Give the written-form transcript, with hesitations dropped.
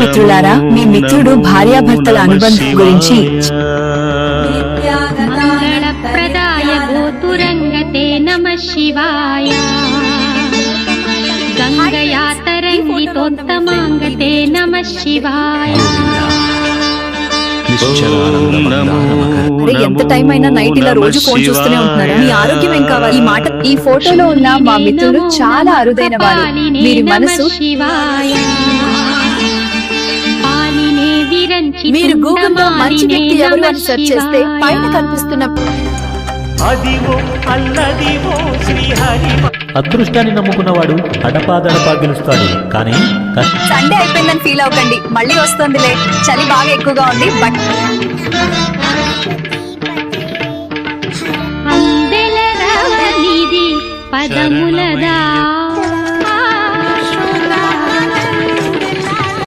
మిత్రులారా, మీ మిత్రుడు భార్యాభర్తల అనుబంధం గురించి మంగళప్రదాయ గోతురంగతే నమః శివాయ గంగయా తరంగితోత్తమాంగతే నమః శివాయ. అరే, ఎంత టైం అయినా నైట్ ఇలా రోజు ఫోన్ చూస్తూనే ఉంటున్నారా? మీ ఆరోగ్యం ఏం కావాలి? ఈ ఫోటోలో ఉన్న మా మిత్రుడు చాలా అరుదైన వారు. వీరి మనసు మీరు గూగుల్లో మంచి వ్యక్తి ఎవరు అని సెర్చ్ చేస్తే పైన కనిపిస్తున్న అదృష్టాన్ని నమ్ముకున్నవాడు అడపాదడపా గెలుస్తాడు. కానీ సండే అయిపోయిందని ఫీల్ అవ్వకండి, మళ్ళీ వస్తుందిలే. చలి బాగా ఎక్కువగా ఉంది. బట్ పదములదా